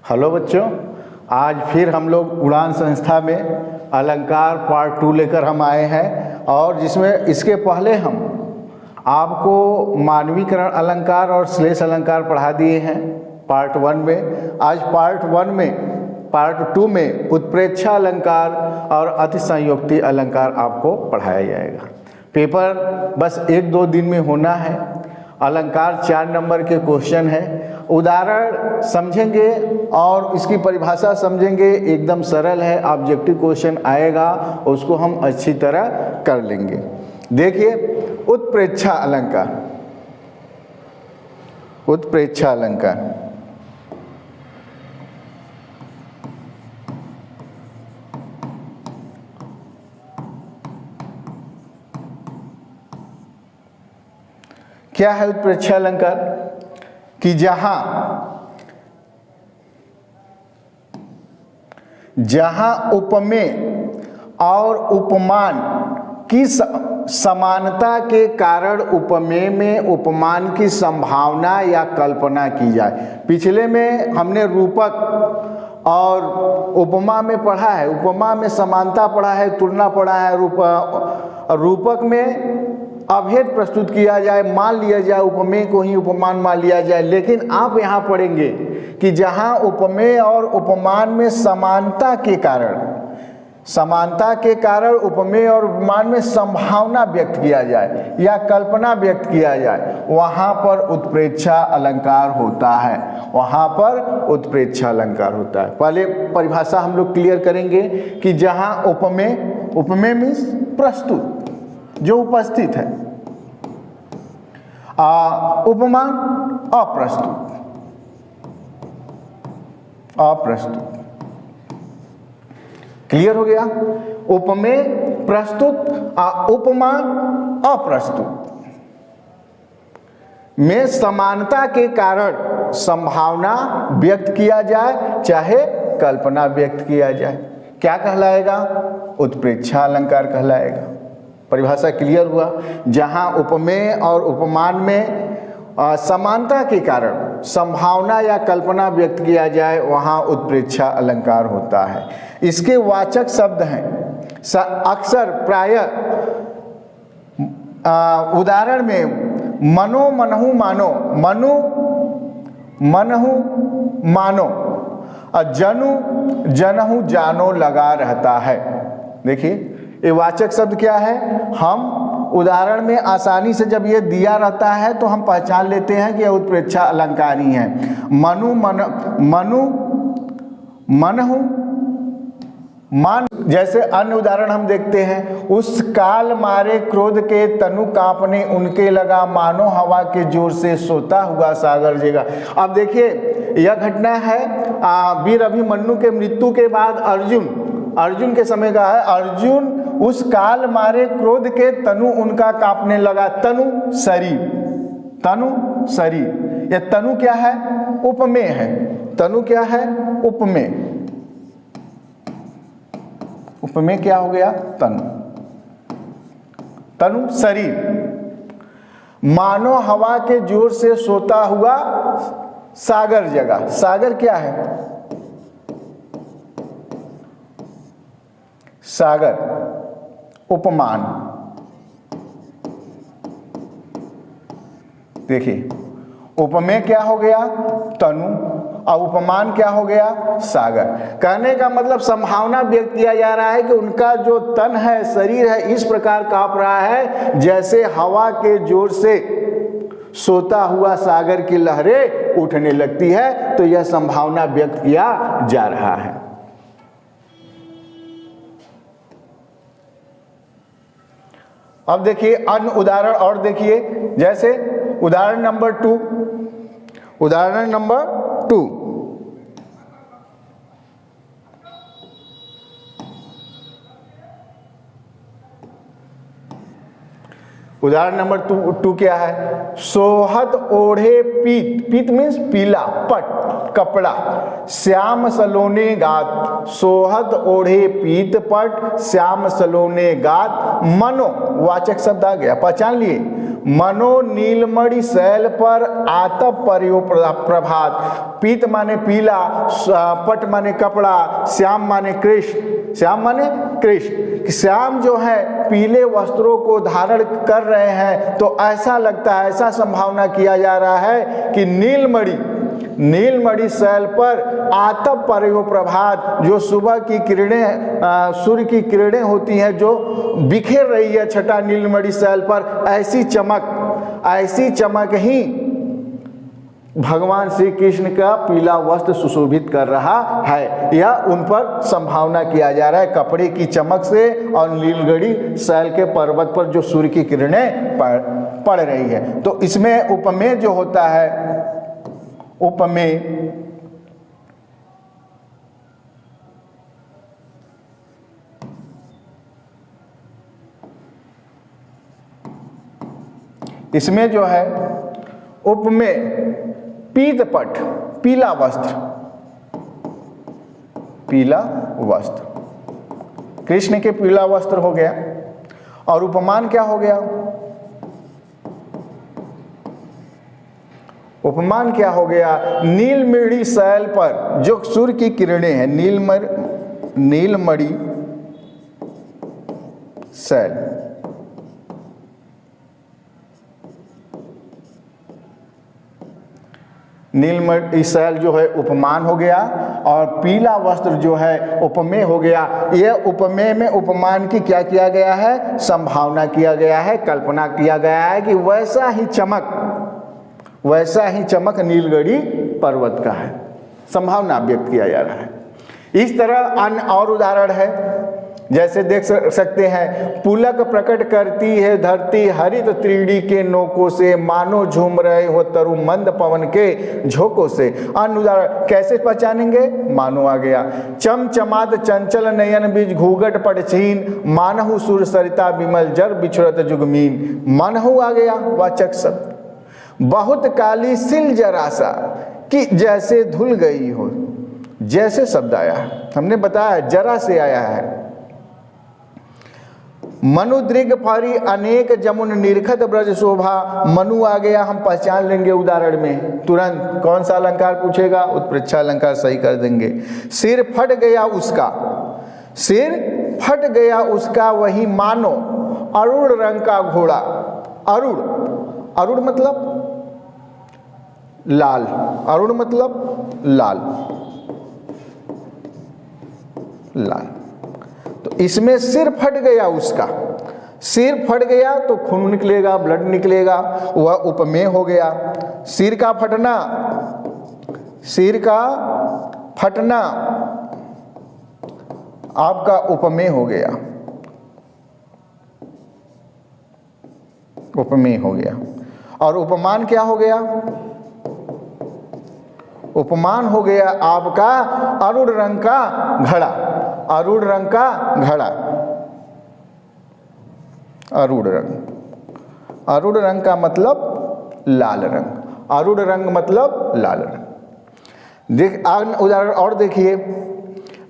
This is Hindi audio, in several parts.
हेलो बच्चों, आज फिर हम लोग उड़ान संस्था में अलंकार पार्ट 2 लेकर हम आए हैं और जिसमें इसके पहले हम आपको मानवीकरण अलंकार और श्लेष अलंकार पढ़ा दिए हैं पार्ट 1 में। आज पार्ट 2 में उत्प्रेक्षा अलंकार और अतिसंयोक्ति अलंकार आपको पढ़ाया जाएगा। पेपर बस 1-2 दिन में होना है। अलंकार 4 नंबर के क्वेश्चन है, उदाहरण समझेंगे और इसकी परिभाषा समझेंगे। एकदम सरल है, ऑब्जेक्टिव क्वेश्चन आएगा, उसको हम अच्छी तरह कर लेंगे। देखिए, उत्प्रेक्षा अलंकार। उत्प्रेक्षा अलंकार क्या है? उत्प्रेक्षा अलंकार कि जहां उपमेय और उपमान की समानता के कारण उपमेय में उपमान की संभावना या कल्पना की जाए। पिछले में हमने रूपक और उपमा में पढ़ा है, उपमा में समानता पढ़ा है, तुलना पढ़ा है। रूपक में अभेद प्रस्तुत किया जाए, मान लिया जाए, उपमेय को ही उपमान मान लिया जाए। लेकिन आप यहाँ पढ़ेंगे कि जहाँ उपमेय और उपमान में समानता के कारण उपमेय और उपमान में संभावना व्यक्त किया जाए या कल्पना व्यक्त किया जाए, वहाँ पर उत्प्रेक्षा अलंकार होता है। वहाँ पर उत्प्रेक्षा अलंकार होता है। पहले परिभाषा हम लोग क्लियर करेंगे कि जहाँ उपमेय मीन्स प्रस्तुत, जो उपस्थित है, उपमान अप्रस्तुत। क्लियर हो गया? उपमेय प्रस्तुत, उपमान अप्रस्तुत में समानता के कारण संभावना व्यक्त किया जाए, चाहे कल्पना व्यक्त किया जाए, क्या कहलाएगा? उत्प्रेक्षा अलंकार कहलाएगा। परिभाषा क्लियर हुआ? जहां उपमेय और उपमान में समानता के कारण संभावना या कल्पना व्यक्त किया जाए, वहां उत्प्रेक्षा अलंकार होता है। इसके वाचक शब्द हैं अक्सर प्रायः उदाहरण में मनो, मनहु, मानो, मनु, मनहु, मानो और जनु, जनहु, जानो लगा रहता है। देखिए, ये वाचक शब्द क्या है? हम उदाहरण में आसानी से जब ये दिया रहता है तो हम पहचान लेते हैं कि यह उत्प्रेक्षा अलंकार ही है। मनु, मनहु, मान। जैसे अन्य उदाहरण हम देखते हैं, उस काल मारे क्रोध के तनु कांपने उनके लगा, मानो हवा के जोर से सोता हुआ सागर जगा। अब देखिए, यह घटना है वीर अभिमन्यु के मृत्यु के बाद अर्जुन के समय का है। अर्जुन उस काल मारे क्रोध के तनु उनका कांपने लगा। तनु शरीर। यह तनु क्या है? उपमेय है। तनु क्या है? उपमेय। उपमेय क्या हो गया? तनु शरीर। मानो हवा के जोर से सोता हुआ सागर जगा। सागर क्या है? सागर, उपमान। देखिए, उपमेय क्या हो गया? तनु, और उपमान क्या हो गया? सागर। कहने का मतलब संभावना व्यक्त किया जा रहा है कि उनका जो तन है, शरीर है, इस प्रकार कांप रहा है जैसे हवा के जोर से सोता हुआ सागर की लहरें उठने लगती है। तो यह संभावना व्यक्त किया जा रहा है। अब देखिए अन्य उदाहरण और देखिए, जैसे उदाहरण नंबर 2। उदाहरण नंबर 2, उदाहरण नंबर 2 क्या है? सोहत ओढ़े पीत मीन्स पीला, पट, कपड़ा, श्याम सलोने गात। सोहत ओढ़े पीत पट, श्याम सलोने गात। मनो, वाचक शब्द आ गया, पहचान लिए। मनो नीलमणि शैल पर आतप पर्यो प्रभात। पीत माने पीला, पट माने कपड़ा, श्याम माने कृष्ण, श्याम माने कृष्ण। श्याम जो है पीले वस्त्रों को धारण कर रहे हैं, तो ऐसा लगता है, ऐसा संभावना किया जा रहा है कि नीलमणि शैल पर आतप पर्यो प्रभात, जो सुबह की किरणें, सूर्य की किरणें होती हैं जो बिखेर रही है छटा नीलमणि शैल पर, ऐसी चमक ही भगवान श्री कृष्ण का पीला वस्त्र सुशोभित कर रहा है। यह उन पर संभावना किया जा रहा है कपड़े की चमक से और नीलमणि शैल के पर्वत पर जो सूर्य की किरणें पड़ रही है। तो इसमें उपमेय जो होता है, उपमेय इसमें जो है उपमेय पीतपट, पीला वस्त्र, कृष्ण के पीला वस्त्र हो गया। और उपमान क्या हो गया? उपमान क्या हो गया? नीलमणि शैल पर जो सूर्य की किरणें हैं, नीलमणि शैल, नीलमणि शैल जो है उपमान हो गया, और पीला वस्त्र जो है उपमेय हो गया। यह उपमेय में उपमान की क्या किया गया है? संभावना किया गया है, कल्पना किया गया है कि वैसा ही चमक नीलगिरि पर्वत का है, संभावना व्यक्त किया जा रहा है। इस तरह अन्य और उदाहरण है, जैसे देख सकते हैं, पुलक प्रकट करती है धरती हरित त्रिड़ी के नोकों से, मानो झूम रहे हो तरु मंद पवन के झोंकों से। अन्य उदाहरण कैसे पहचानेंगे? मानो आ गया। चमचमात चंचल नयन बीज घूघट पट छीन, मानहु सुर सरिता विमल जर बिछुरत जुगमीन। मानहु आ गया वाचक शब्द। बहुत काली सिल जरासा कि जैसे धुल गई हो, जैसे शब्द आया है, हमने बताया जरा से आया है। मनु दृग फारी अनेक जमुन निरखत ब्रज शोभा, मनु आ गया, हम पहचान लेंगे उदाहरण में तुरंत। कौन सा अलंकार पूछेगा? उत्प्रेक्षा अलंकार सही कर देंगे। सिर फट गया उसका वही मानो अरुण रंग का घोड़ा। अरुण मतलब लाल, अरुण मतलब लाल। तो इसमें सिर फट गया उसका, सिर फट गया तो खून निकलेगा, ब्लड निकलेगा, वह उपमेय हो गया। सिर का फटना आपका उपमेय हो गया, उपमेय हो गया। और उपमान क्या हो गया? उपमान हो गया आपका अरुण रंग का घड़ा, अरुण रंग का घड़ा, अरुण रंग का मतलब लाल रंग, अरुण रंग मतलब लाल रंग। उदाहरण और देखिए,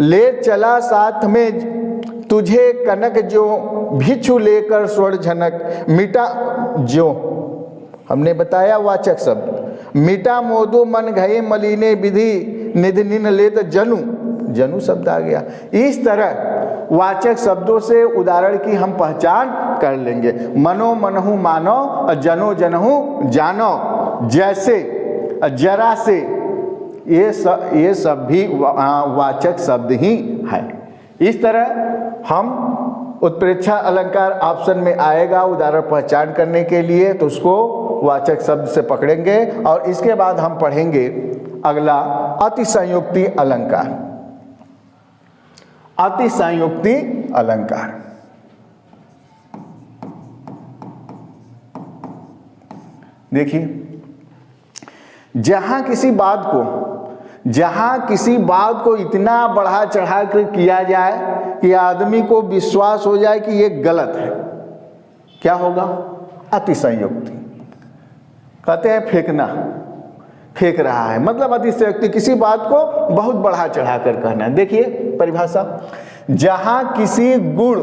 ले चला साथ में तुझे कनक जो भिक्षु लेकर स्वर्ण झनक, मिटा जो, हमने बताया वाचक शब्द, मिटा मोदो मन घये मलिने विधि निधि निन लेत जनु शब्द आ गया। इस तरह वाचक शब्दों से उदाहरण की हम पहचान कर लेंगे। मनो मनहु मानो, जनो जनहु जानो, जैसे जरा से, ये सब भी वाचक शब्द ही है। इस तरह हम उत्प्रेक्षा अलंकार ऑप्शन में आएगा उदाहरण पहचान करने के लिए, तो उसको वाचक शब्द से पकड़ेंगे। और इसके बाद हम पढ़ेंगे अगला अतिसंयुक्ति अलंकार। अतिसंयुक्ति अलंकार देखिए, जहां किसी बात को इतना बढ़ा चढ़ा कर किया जाए कि आदमी को विश्वास हो जाए कि ये गलत है, क्या होगा? अतिसंयुक्ति। कहते हैं फेंक रहा है, मतलब अतिशयोक्ति, किसी बात को बहुत बढ़ा चढ़ा कर कहना है। देखिए परिभाषा, जहां किसी गुण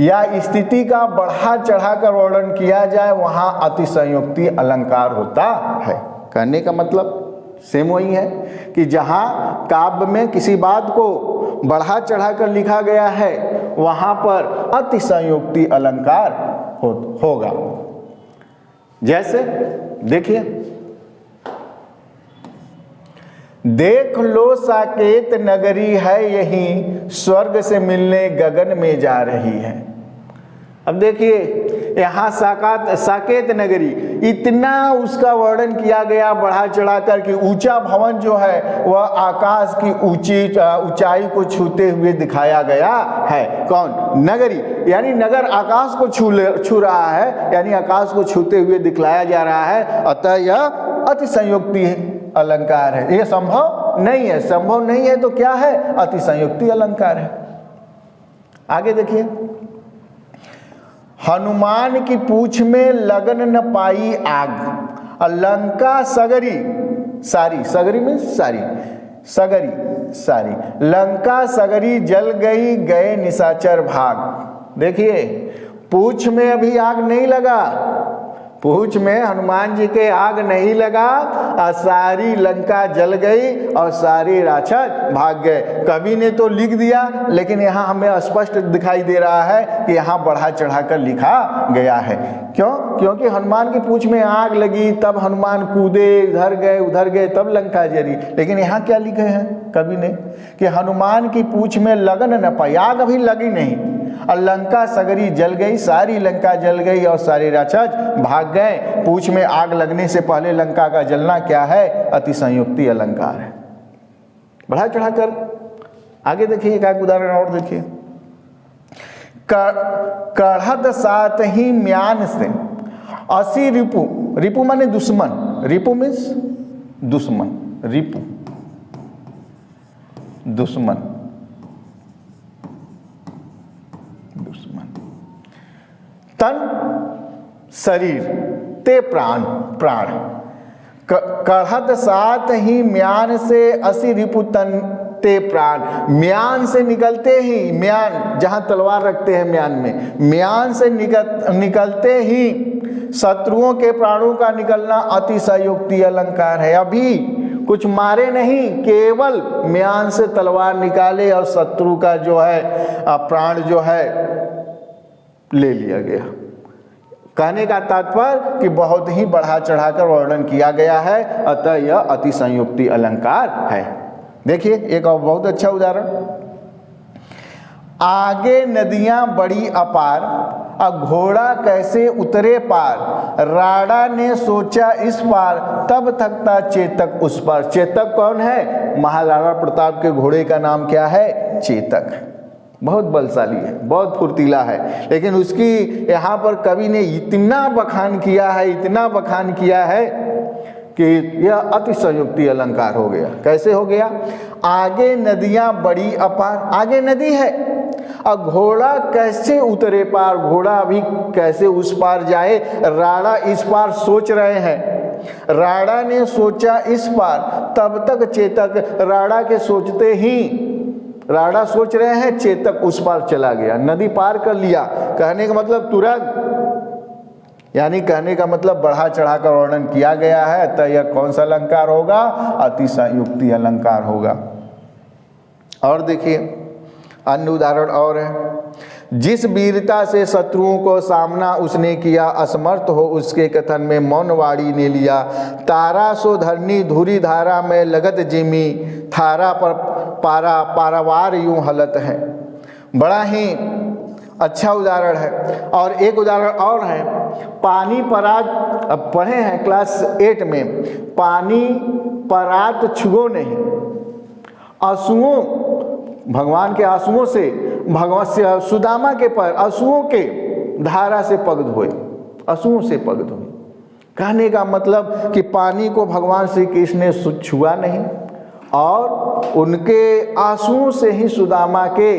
या स्थिति का बढ़ा चढ़ाकर वर्णन किया जाए वहाँ अतिशयोक्ति अलंकार होता है। कहने का मतलब सेम वही है कि जहाँ काव्य में किसी बात को बढ़ा चढ़ाकर लिखा गया है वहाँ पर अतिशयोक्ति अलंकार होगा। जैसे देखिए, देख लो साकेत नगरी है यही, स्वर्ग से मिलने गगन में जा रही है। अब देखिए यहाँ साकेत नगरी, इतना उसका वर्णन किया गया बढ़ा चढ़ाकर कि ऊंचा भवन जो है वह आकाश की ऊंचाई को छूते हुए दिखाया गया है। कौन? नगरी, यानी नगर आकाश को छू रहा है, यानी आकाश को छूते हुए दिखलाया जा रहा है। अतः यह अतिशयोक्ति अलंकार है। यह संभव नहीं है, संभव नहीं है तो क्या है? अतिशयोक्ति अलंकार है। आगे देखिए, हनुमान की पूंछ में लगन न पाई आग, लंका सगरी सारी, सगरी में सारी, सगरी सारी, लंका सगरी जल गई गए निशाचर भाग। देखिए पूंछ में अभी आग नहीं लगा, पूंछ में हनुमान जी के आग नहीं लगा और सारी लंका जल गई और सारे राक्षस भाग गए। कवि ने तो लिख दिया, लेकिन यहाँ हमें स्पष्ट दिखाई दे रहा है कि यहाँ बढ़ा चढ़ाकर लिखा गया है। क्यों? क्योंकि हनुमान की पूंछ में आग लगी, तब हनुमान कूदे, इधर गए उधर गए, तब लंका जली। लेकिन यहाँ क्या लिखे हैं कवि ने कि हनुमान की पूंछ में लगन न पाई, आग अभी लगी नहीं, और लंका सगरी जल गई, सारी लंका जल गई और सारे राक्षस भाग गए। पूंछ में आग लगने से पहले लंका का जलना क्या है? अतिशयोक्ति अलंकार है। बढ़ा चढ़ाकर आगे देखिए, एक उदाहरण और देखिए, कढ़त सात ही म्यान से 80 रिपु, रिपु माने दुश्मन, रिपु मीन्स दुश्मन, रिपु दुश्मन, तन शरीर ते प्राण, प्राण, कढ़त सात ही म्यान से 80 रिपु तन ते प्राण। म्यान से निकलते ही, म्यान जहां तलवार रखते हैं म्यान में, म्यान से निकलते ही शत्रुओं के प्राणों का निकलना अतिशयोक्ति अलंकार है। अभी कुछ मारे नहीं, केवल म्यान से तलवार निकाले और शत्रु का जो है प्राण जो है ले लिया गया। कहने का तात्पर्य कि बहुत ही बढ़ा चढ़ाकर वर्णन किया गया है, अतः यह अतिशयोक्ति अलंकार है। देखिए एक और बहुत अच्छा उदाहरण, आगे नदियां बड़ी अपार, अब घोड़ा कैसे उतरे पार, राणा ने सोचा इस पार, तब थकता चेतक उस पार। चेतक कौन है? महाराणा प्रताप के घोड़े का नाम क्या है? चेतक। बहुत बलशाली है, बहुत फुर्तीला है, लेकिन उसकी यहाँ पर कवि ने इतना बखान किया है, इतना बखान किया है कि यह अतिशयोक्ति अलंकार हो गया। कैसे हो गया? आगे नदियां बड़ी अपार, आगे नदी है, अब घोड़ा कैसे उतरे पार, घोड़ा अभी कैसे उस पार जाए। राणा इस पार सोच रहे हैं, राणा ने सोचा इस पार, तब तक चेतक, राणा के सोचते ही, राणा सोच रहे हैं, चेतक उस पार चला गया, नदी पार कर लिया। कहने का मतलब तुरंत, यानी कहने का मतलब बढ़ा चढ़ाकर वर्णन किया गया है, तो यह कौन सा अलंकार होगा? अतिशयोक्ति अलंकार होगा। और देखिए अन्य उदाहरण और है, जिस वीरता से शत्रुओं को सामना उसने किया, असमर्थ हो उसके कथन में मौनवाड़ी ने लिया। तारा सो धरनी धुरी धारा में लगत जिमी, थारा पर पारा पारावार यूं हलत है। बड़ा ही अच्छा उदाहरण है। और एक उदाहरण और है, पानी परात, अब पढ़े हैं क्लास 8 में, पानी परात छुओ नहीं, आंसुओं, भगवान के आंसुओं से, भगवान से सुदामा के पर आंसुओं के धारा से पगध हुए, आंसुओं से पगध हुए। कहने का मतलब कि पानी को भगवान श्री कृष्ण ने छुआ नहीं और उनके आंसुओं से ही सुदामा के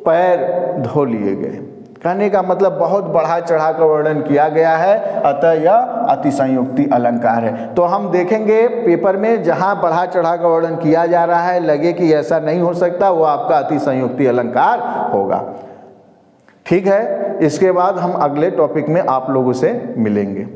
पैर धो लिए गए। कहने का मतलब बहुत बढ़ा चढ़ाकर वर्णन किया गया है, अतः यह अतिशयोक्ति अलंकार है। तो हम देखेंगे पेपर में जहाँ बढ़ा चढ़ाकर वर्णन किया जा रहा है, लगे कि ऐसा नहीं हो सकता, वो आपका अतिशयोक्ति अलंकार होगा। ठीक है, इसके बाद हम अगले टॉपिक में आप लोगों से मिलेंगे।